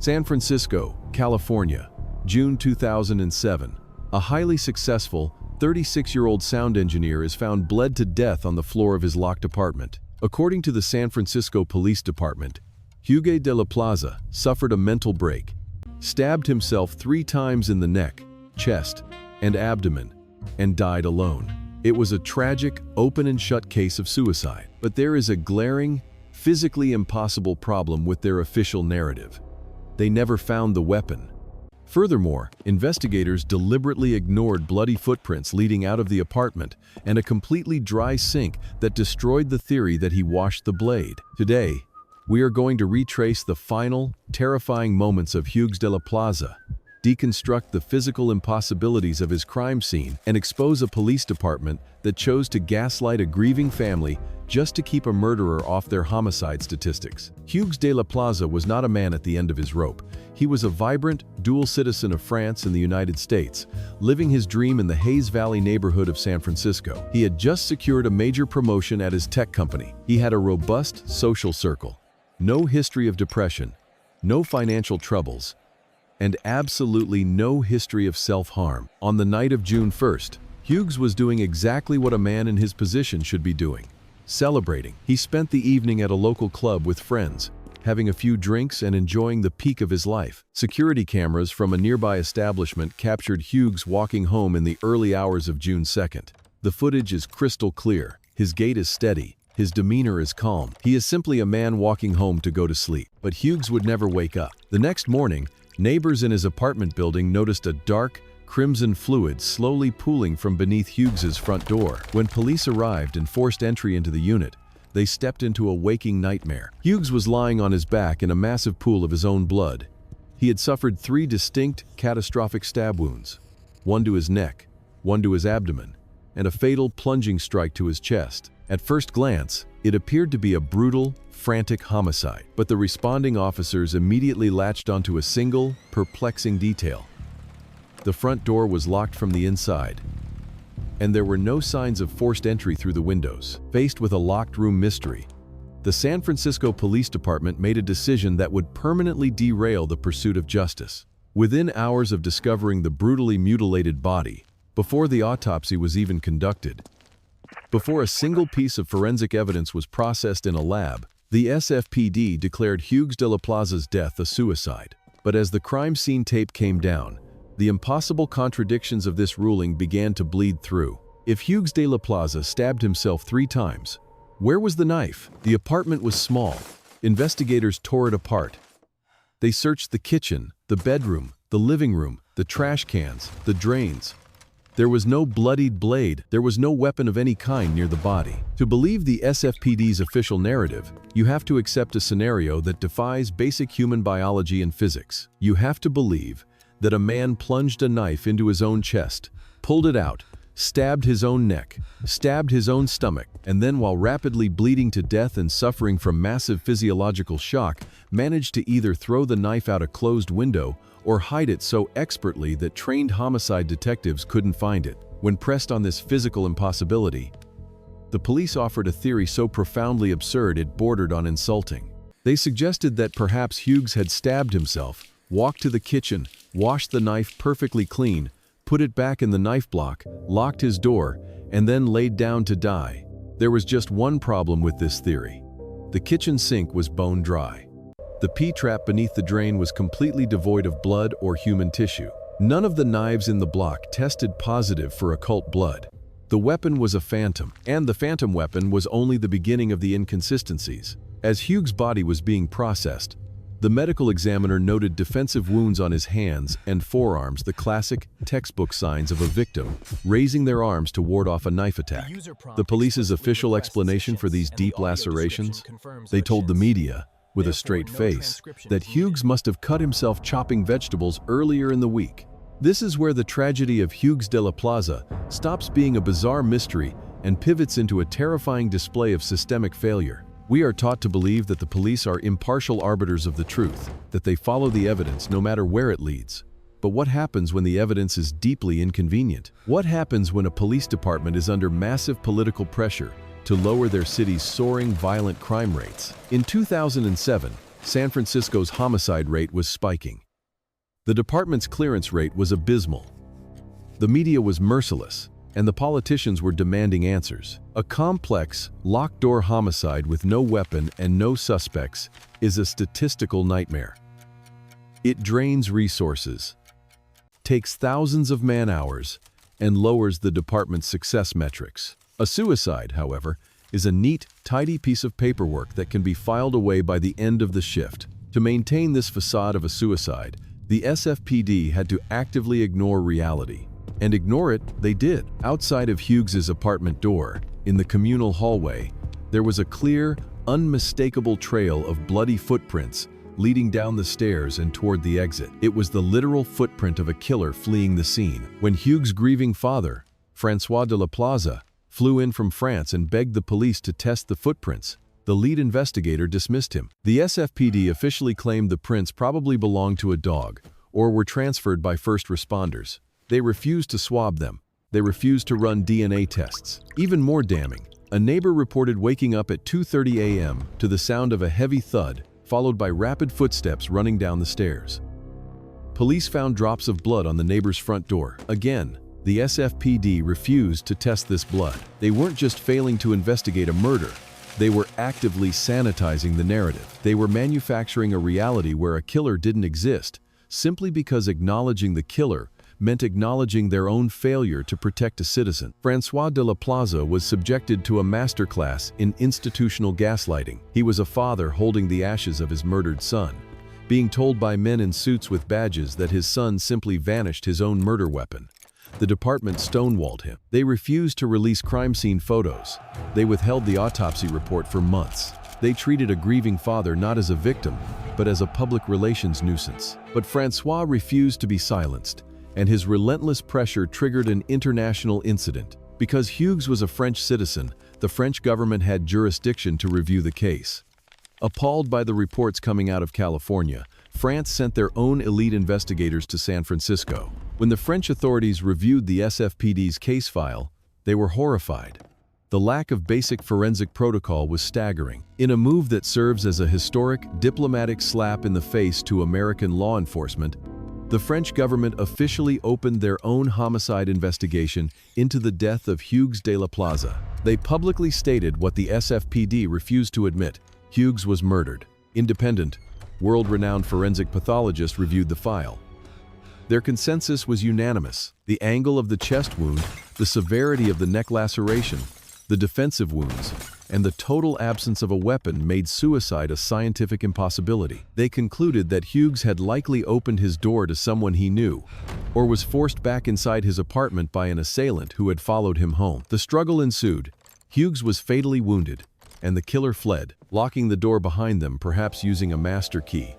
San Francisco, California, June 2007. A highly successful 36-year-old sound engineer is found bled to death on the floor of his locked apartment. According to the San Francisco Police Department, Hugues de la Plaza suffered a mental break, stabbed himself 3 times in the neck, chest, and abdomen, and died alone. It was a tragic, open and shut case of suicide. But there is a glaring, physically impossible problem with their official narrative. They never found the weapon. Furthermore, investigators deliberately ignored bloody footprints leading out of the apartment and a completely dry sink that destroyed the theory that he washed the blade. Today, we are going to retrace the final, terrifying moments of Hugues de la Plaza, deconstruct the physical impossibilities of his crime scene, and expose a police department that chose to gaslight a grieving family just to keep a murderer off their homicide statistics. Hugues de la Plaza was not a man at the end of his rope. He was a vibrant, dual citizen of France and the United States, living his dream in the Hayes Valley neighborhood of San Francisco. He had just secured a major promotion at his tech company. He had a robust social circle, no history of depression, no financial troubles, and absolutely no history of self-harm. On the night of June 1st, Hugues was doing exactly what a man in his position should be doing: celebrating. He spent the evening at a local club with friends, having a few drinks and enjoying the peak of his life. Security cameras from a nearby establishment captured Hugues walking home in the early hours of June 2nd. The footage is crystal clear. His gait is steady. His demeanor is calm. He is simply a man walking home to go to sleep. But Hugues would never wake up. The next morning, neighbors in his apartment building noticed a dark, crimson fluid slowly pooling from beneath Hugues's front door. When police arrived and forced entry into the unit, they stepped into a waking nightmare. Hugues was lying on his back in a massive pool of his own blood. He had suffered 3 distinct, catastrophic stab wounds, one to his neck, one to his abdomen, and a fatal plunging strike to his chest. At first glance, it appeared to be a brutal, frantic homicide, but the responding officers immediately latched onto a single, perplexing detail. The front door was locked from the inside, and there were no signs of forced entry through the windows. Faced with a locked room mystery, the San Francisco Police Department made a decision that would permanently derail the pursuit of justice. Within hours of discovering the brutally mutilated body, before the autopsy was even conducted, before a single piece of forensic evidence was processed in a lab, the SFPD declared Hugues de la Plaza's death a suicide. But as the crime scene tape came down, the impossible contradictions of this ruling began to bleed through. If Hugues de la Plaza stabbed himself 3 times, where was the knife? The apartment was small. Investigators tore it apart. They searched the kitchen, the bedroom, the living room, the trash cans, the drains. There was no bloodied blade. There was no weapon of any kind near the body. To believe the SFPD's official narrative, you have to accept a scenario that defies basic human biology and physics. You have to believe that a man plunged a knife into his own chest, pulled it out, stabbed his own neck, stabbed his own stomach, and then, while rapidly bleeding to death and suffering from massive physiological shock, managed to either throw the knife out a closed window or hide it so expertly that trained homicide detectives couldn't find it. When pressed on this physical impossibility, the police offered a theory so profoundly absurd it bordered on insulting. They suggested that perhaps Hugues had stabbed himself, walked to the kitchen, washed the knife perfectly clean, put it back in the knife block, locked his door, and then laid down to die. There was just one problem with this theory. The kitchen sink was bone dry. The P-trap beneath the drain was completely devoid of blood or human tissue. None of the knives in the block tested positive for occult blood. The weapon was a phantom, and the phantom weapon was only the beginning of the inconsistencies. As Hugues' body was being processed, the medical examiner noted defensive wounds on his hands and forearms, the classic, textbook signs of a victim raising their arms to ward off a knife attack. The police's official explanation for these deep lacerations? They told the media, with a straight face, that Hugues must have cut himself chopping vegetables earlier in the week. This is where the tragedy of Hugues de la Plaza stops being a bizarre mystery and pivots into a terrifying display of systemic failure. We are taught to believe that the police are impartial arbiters of the truth, that they follow the evidence no matter where it leads. But what happens when the evidence is deeply inconvenient? What happens when a police department is under massive political pressure to lower their city's soaring violent crime rates? In 2007, San Francisco's homicide rate was spiking. The department's clearance rate was abysmal. The media was merciless, and the politicians were demanding answers. A complex, locked-door homicide with no weapon and no suspects is a statistical nightmare. It drains resources, takes thousands of man-hours, and lowers the department's success metrics. A suicide, however, is a neat, tidy piece of paperwork that can be filed away by the end of the shift. To maintain this facade of a suicide, the SFPD had to actively ignore reality. And ignore it, they did. Outside of Hugues's apartment door, in the communal hallway, there was a clear, unmistakable trail of bloody footprints leading down the stairs and toward the exit. It was the literal footprint of a killer fleeing the scene. When Hugues' grieving father, François de la Plaza, flew in from France and begged the police to test the footprints, the lead investigator dismissed him. The SFPD officially claimed the prints probably belonged to a dog or were transferred by first responders. They refused to swab them. They refused to run DNA tests. Even more damning, a neighbor reported waking up at 2:30 a.m. to the sound of a heavy thud, followed by rapid footsteps running down the stairs. Police found drops of blood on the neighbor's front door. Again, the SFPD refused to test this blood. They weren't just failing to investigate a murder, they were actively sanitizing the narrative. They were manufacturing a reality where a killer didn't exist, simply because acknowledging the killer meant acknowledging their own failure to protect a citizen. François de la Plaza was subjected to a masterclass in institutional gaslighting. He was a father holding the ashes of his murdered son, being told by men in suits with badges that his son simply vanished his own murder weapon. The department stonewalled him. They refused to release crime scene photos. They withheld the autopsy report for months. They treated a grieving father not as a victim, but as a public relations nuisance. But François refused to be silenced, and his relentless pressure triggered an international incident. Because Hugues was a French citizen, the French government had jurisdiction to review the case. Appalled by the reports coming out of California, France sent their own elite investigators to San Francisco. When the French authorities reviewed the SFPD's case file, they were horrified. The lack of basic forensic protocol was staggering. In a move that serves as a historic, diplomatic slap in the face to American law enforcement, the French government officially opened their own homicide investigation into the death of Hugues de la Plaza. They publicly stated what the SFPD refused to admit: Hugues was murdered. Independent, world-renowned forensic pathologists reviewed the file. Their consensus was unanimous. The angle of the chest wound, the severity of the neck laceration, the defensive wounds, and the total absence of a weapon made suicide a scientific impossibility. They concluded that Hugues had likely opened his door to someone he knew, or was forced back inside his apartment by an assailant who had followed him home. The struggle ensued. Hugues was fatally wounded, and the killer fled, locking the door behind them, perhaps using a master key,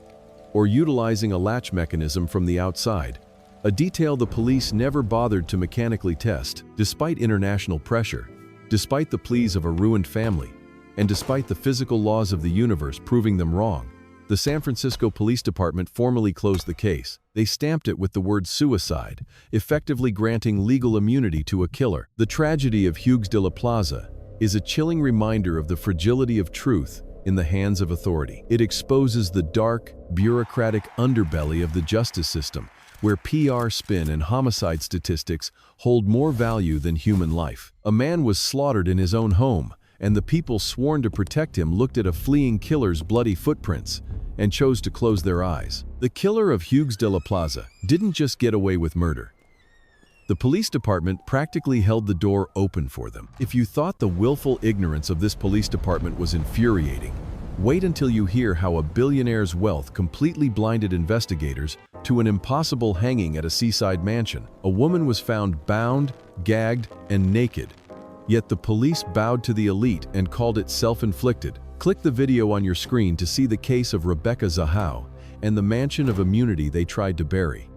or utilizing a latch mechanism from the outside, a detail the police never bothered to mechanically test. Despite international pressure, despite the pleas of a ruined family, and despite the physical laws of the universe proving them wrong, the San Francisco Police Department formally closed the case. They stamped it with the word suicide, effectively granting legal immunity to a killer. The tragedy of Hugues de la Plaza is a chilling reminder of the fragility of truth in the hands of authority. It exposes the dark, bureaucratic underbelly of the justice system, where PR spin and homicide statistics hold more value than human life. A man was slaughtered in his own home, and the people sworn to protect him looked at a fleeing killer's bloody footprints and chose to close their eyes. The killer of Hugues de la Plaza didn't just get away with murder. The police department practically held the door open for them. If you thought the willful ignorance of this police department was infuriating, wait until you hear how a billionaire's wealth completely blinded investigators to an impossible hanging at a seaside mansion. A woman was found bound, gagged, and naked. Yet the police bowed to the elite and called it self-inflicted. Click the video on your screen to see the case of Rebecca Zahau and the mansion of immunity they tried to bury.